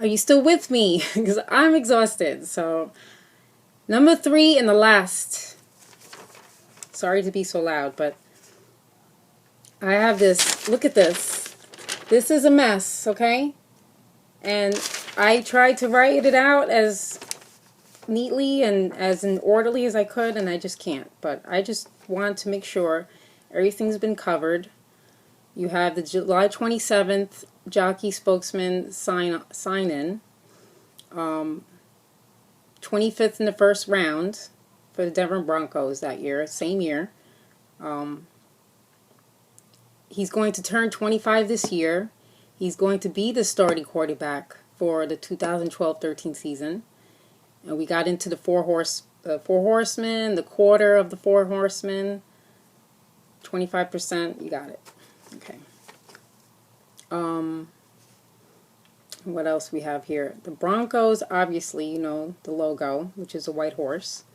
Are you still with me? Because I'm exhausted. So, number 3 and the last. Sorry to be so loud, but I have this. Look at this. This is a mess, okay? And I tried to write it out as neatly and as orderly as I could, and I just can't. But I just want to make sure everything's been covered. You have the July 27th jockey spokesman sign-in. 25th in the first round for the Denver Broncos that year, same year. He's going to turn 25 this year. He's going to be the starting quarterback for the 2012-13 season. And we got into the four horsemen, the quarter of the four horsemen, 25%. You got it. Okay. What else we have here? The Broncos, obviously, you know, the logo, which is a white horse.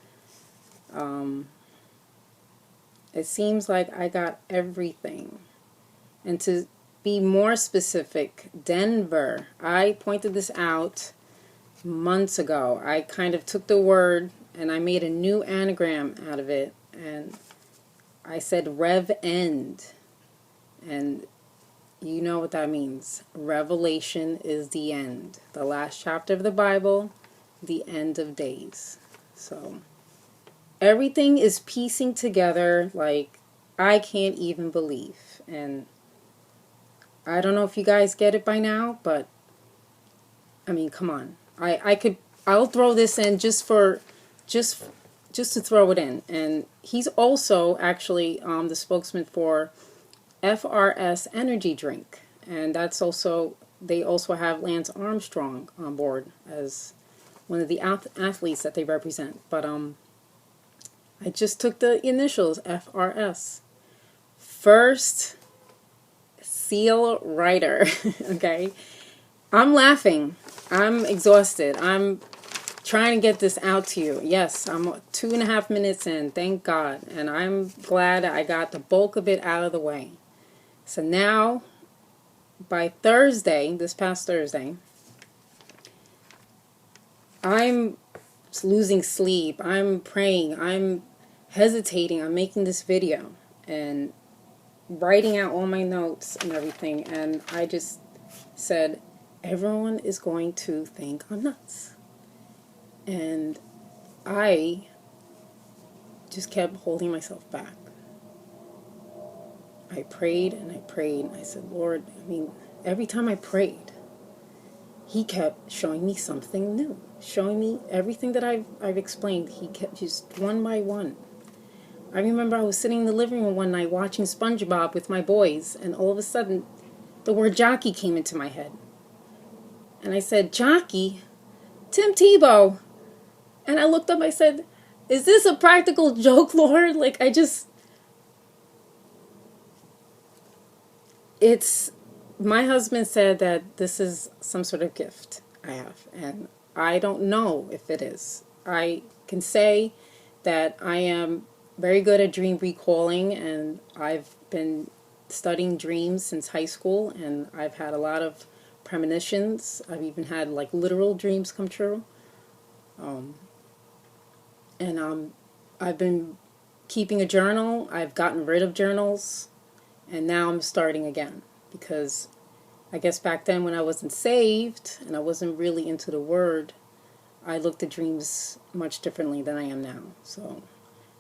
It seems like I got everything. And to be more specific, Denver. I pointed this out months ago. I kind of took the word and I made a new anagram out of it. And I said Rev End. And you know what that means. Revelation is the end. The last chapter of the Bible, the end of days. So everything is piecing together like I can't even believe. And I don't know if you guys get it by now, but I mean, come on. I'll throw this in just to throw it in. And he's also actually the spokesman for FRS energy drink, and that's also, they also have Lance Armstrong on board as one of the athletes that they represent. But I just took the initials FRS, First Seal Rider. Okay, I'm laughing, I'm exhausted, I'm trying to get this out to you. Yes, I'm 2.5 minutes in, thank God, and I'm glad I got the bulk of it out of the way. So now, by Thursday, this past Thursday, I'm losing sleep, I'm praying, I'm hesitating, I'm making this video and writing out all my notes and everything, and I just said, everyone is going to think I'm nuts. And I just kept holding myself back. I prayed and I prayed and I said, Lord, I mean, every time I prayed, he kept showing me something new, showing me everything that I've explained. He kept just one by one. I remember I was sitting in the living room one night watching SpongeBob with my boys, and all of a sudden the word jockey came into my head. And I said, jockey? Tim Tebow. And I looked up, I said, is this a practical joke, Lord? Like, my husband said that this is some sort of gift I have, and I don't know if it is. I can say that I am very good at dream recalling, and I've been studying dreams since high school, and I've had a lot of premonitions. I've even had like literal dreams come true. I've been keeping a journal. I've gotten rid of journals. And now I'm starting again, because I guess back then when I wasn't saved and I wasn't really into the Word, I looked at dreams much differently than I am now. So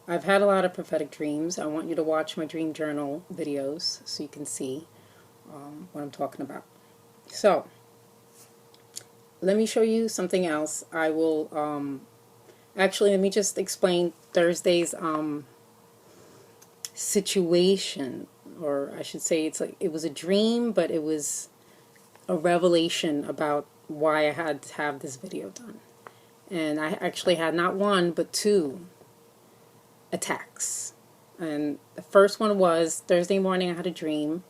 I've had a lot of prophetic dreams. I want you to watch my dream journal videos so you can see what I'm talking about. So let me show you something else. I will actually, let me just explain Thursday's situation. Or I should say, it's like it was a dream, but it was a revelation about why I had to have this video done. And I actually had not one, but 2 attacks. And the first one was Thursday morning. I had a dream.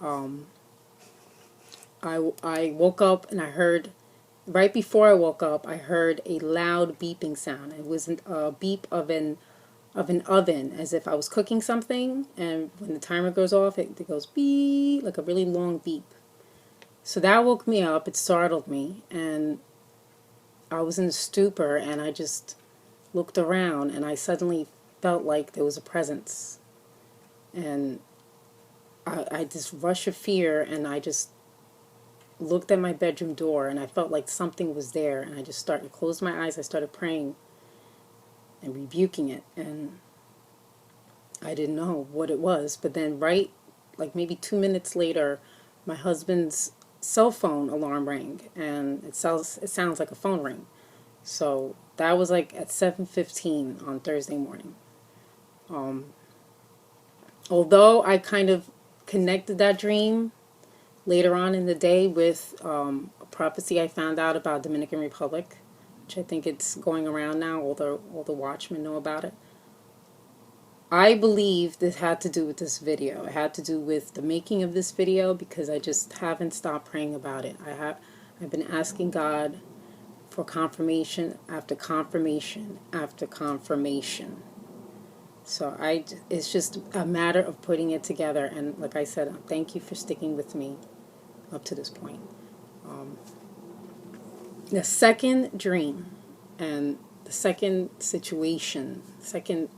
I woke up and I heard, right before I woke up, I heard a loud beeping sound. It was a beep of an oven, as if I was cooking something, and when the timer goes off, it goes beep, like a really long beep. So that woke me up. It startled me, and I was in a stupor, and I just looked around, and I suddenly felt like there was a presence. And I just rush of fear, and I just looked at my bedroom door, and I felt like something was there, and I just started, closed my eyes, I started praying and rebuking it, and I didn't know what it was. But then like maybe 2 minutes later, my husband's cell phone alarm rang, and it sounds like a phone ring. So that was like at 7:15 on Thursday morning. Although I kind of connected that dream later on in the day with a prophecy I found out about Dominican Republic, which I think it's going around now. All the watchmen know about it. I believe this had to do with this video. It had to do with the making of this video, because I just haven't stopped praying about it. I've been asking God for confirmation after confirmation after confirmation. So it's just a matter of putting it together. And like I said, thank you for sticking with me up to this point. The second dream and the second situation, second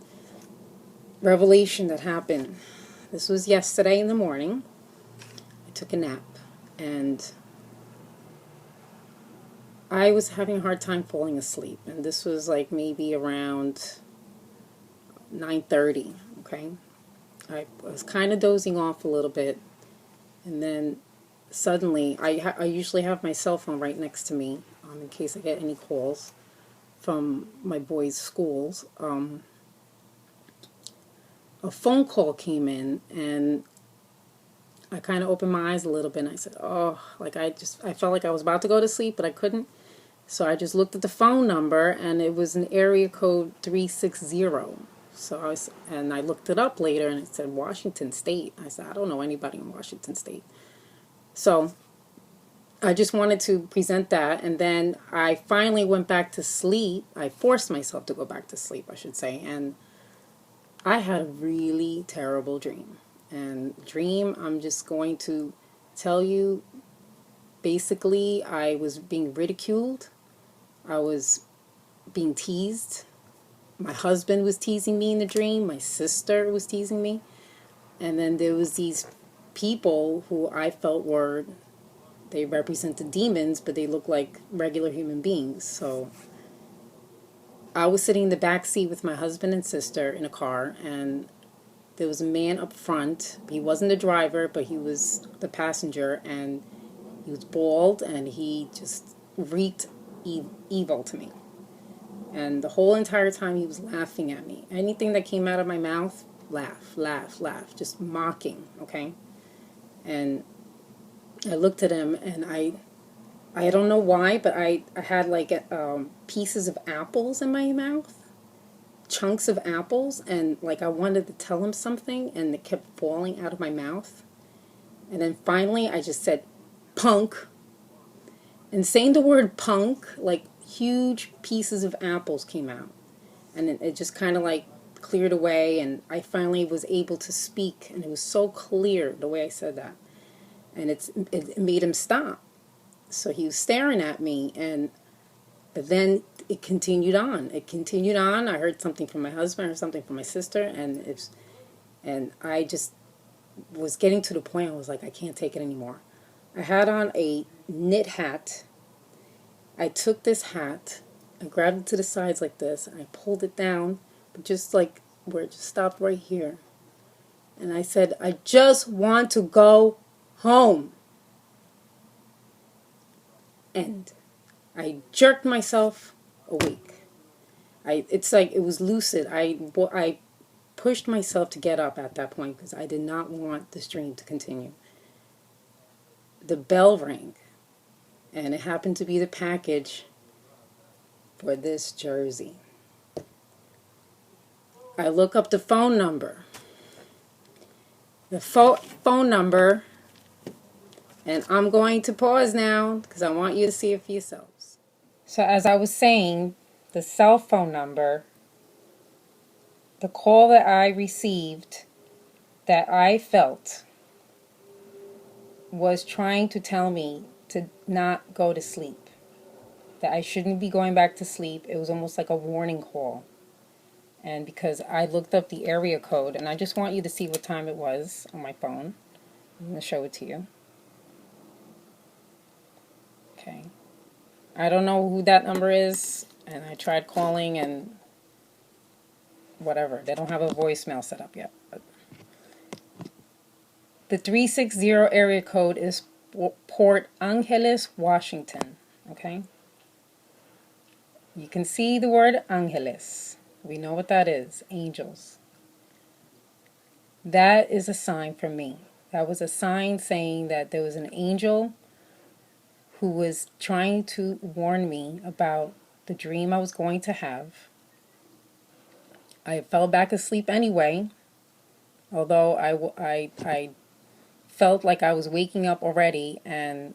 revelation that happened, this was yesterday in the morning. I took a nap, and I was having a hard time falling asleep, and this was like maybe around 9:30. Okay, I was kind of dozing off a little bit, and then suddenly I usually have my cell phone right next to me, in case I get any calls from my boys' schools. A phone call came in, and I kind of opened my eyes a little bit, and I said, oh, like I felt like I was about to go to sleep, but I couldn't. So I just looked at the phone number, and it was an area code 360. So I looked it up later, and it said Washington State. I said, I don't know anybody in Washington State. So I just wanted to present that, and then I finally went back to sleep. I forced myself to go back to sleep, I should say, and I had a really terrible dream. And dream, I'm just going to tell you, basically, I was being ridiculed. I was being teased. My husband was teasing me in the dream. My sister was teasing me. And then there was these people who I felt they represented demons, but they looked like regular human beings. So I was sitting in the back seat with my husband and sister in a car, and there was a man up front. He wasn't the driver, but he was the passenger, and he was bald, and he just reeked evil to me. And the whole entire time he was laughing at me. Anything that came out of my mouth, laugh, laugh, laugh, just mocking, okay? And I looked at him, and I don't know why, but I had like pieces of apples in my mouth, chunks of apples, and like I wanted to tell him something, and it kept falling out of my mouth. And then finally I just said, punk. And saying the word punk, like huge pieces of apples came out. And it just kind of like cleared away, and I finally was able to speak, and it was so clear the way I said that. And it made him stop. So he was staring at me, but then it continued on. It continued on. I heard something from my husband, I heard something from my sister, and I just was getting to the point. I was like, I can't take it anymore. I had on a knit hat. I took this hat, I grabbed it to the sides like this, and I pulled it down, but just like where it just stopped right here. And I said, I just want to go home. And I jerked myself awake. It's like it was lucid. I pushed myself to get up at that point because I did not want this dream to continue. The bell rang, and it happened to be the package for this jersey. I look up the phone number. The phone number, and I'm going to pause now because I want you to see it for yourselves. So as I was saying, the cell phone number, the call that I received, that I felt was trying to tell me to not go to sleep, that I shouldn't be going back to sleep. It was almost like a warning call. And because I looked up the area code, and I just want you to see what time it was on my phone. I'm going to show it to you. Okay. I don't know who that number is, and I tried calling and whatever. They don't have a voicemail set up yet. But the 360 area code is Port Angeles, Washington. Okay? You can see the word Angeles. We know what that is. Angels. That is a sign from me. That was a sign saying that there was an angel who was trying to warn me about the dream I was going to have. I fell back asleep anyway, although I felt like I was waking up already, and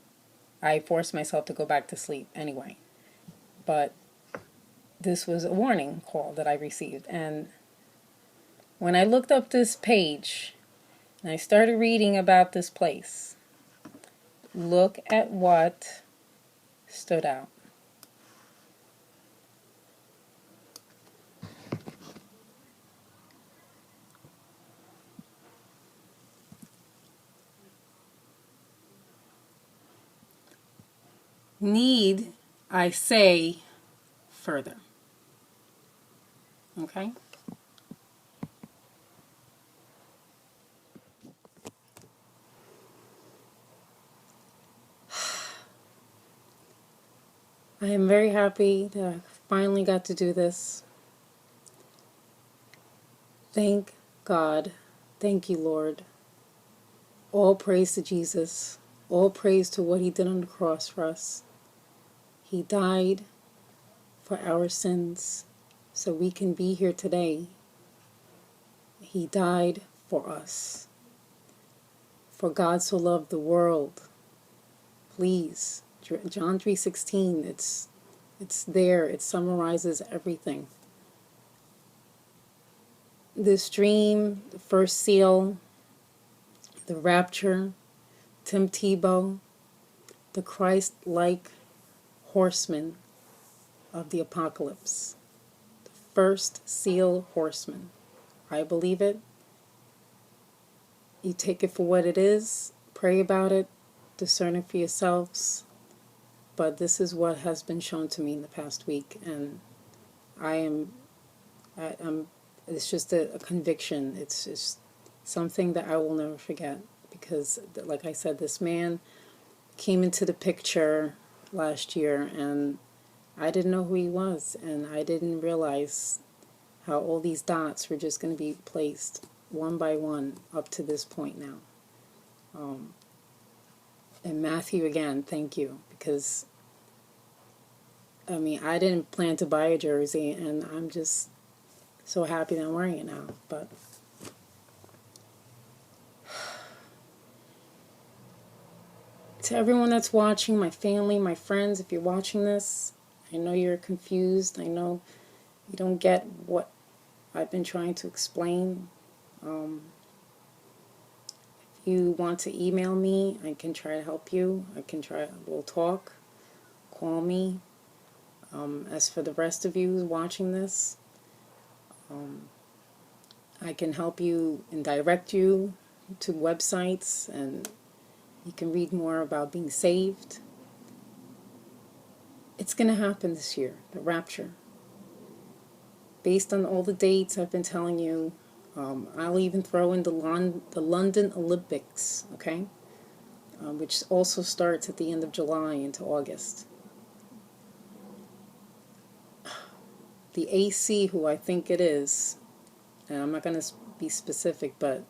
I forced myself to go back to sleep anyway. But this was a warning call that I received. And when I looked up this page and I started reading about this place, look at what stood out. Need I say further? Okay? I am very happy that I finally got to do this. Thank God. Thank you, Lord. All praise to Jesus. All praise to what he did on the cross for us. He died for our sins so we can be here today. He died for us. For God so loved the world. Please, John 3:16, it's there. It summarizes everything. This dream, the first seal, the rapture, Tebow, the Christ-like horseman of the apocalypse. The first seal horseman. I believe it. You take it for what it is, pray about it, discern it for yourselves. But this is what has been shown to me in the past week, and I'm it's just a conviction. It's just something that I will never forget, because, like I said, this man came into the picture last year, and I didn't know who he was, and I didn't realize how all these dots were just going to be placed one by one up to this point now. And Matthew, again, thank you, because, I mean, I didn't plan to buy a jersey, and I'm just so happy that I'm wearing it now. But to everyone that's watching, my family, my friends, if you're watching this, I know you're confused. I know you don't get what I've been trying to explain. If you want to email me, I can try to help you. We'll talk. Call me. As for the rest of you who's watching this, I can help you and direct you to websites, and you can read more about being saved. It's going to happen this year, the rapture. Based on all the dates I've been telling you, I'll even throw in the London Olympics, okay? Which also starts at the end of July into August. The AC, who I think it is, and I'm not going to be specific, but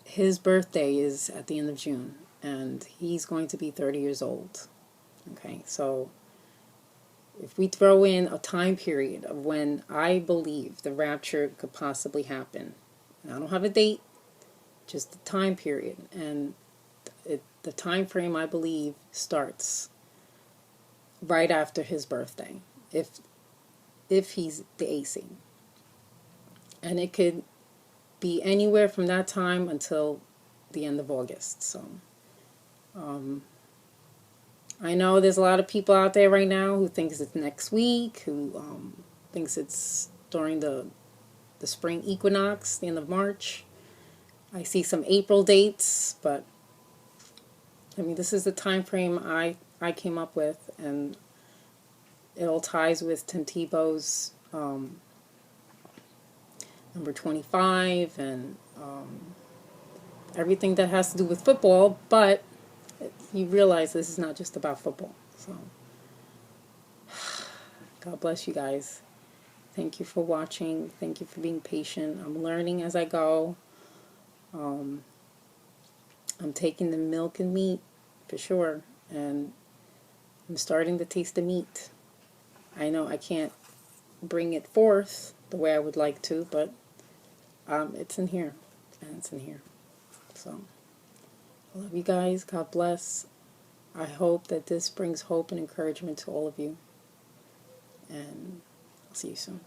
his birthday is at the end of June, and he's going to be 30 years old. Okay, so if we throw in a time period of when I believe the rapture could possibly happen, and I don't have a date, just the time period, and the time frame I believe starts right after his birthday, if he's the AC. And it could be anywhere from that time until the end of August. So I know there's a lot of people out there right now who thinks it's next week, who thinks it's during the spring equinox, the end of March. I see some April dates, but I mean, this is the time frame I came up with, and it all ties with Tim Tebow's number 25 and everything that has to do with football, but you realize this is not just about football. So, God bless you guys. Thank you for watching. Thank you for being patient. I'm learning as I go. I'm taking the milk and meat for sure, and I'm starting to taste the meat. I know I can't bring it forth the way I would like to, but it's in here, and it's in here. So, I love you guys. God bless. I hope that this brings hope and encouragement to all of you, and I'll see you soon.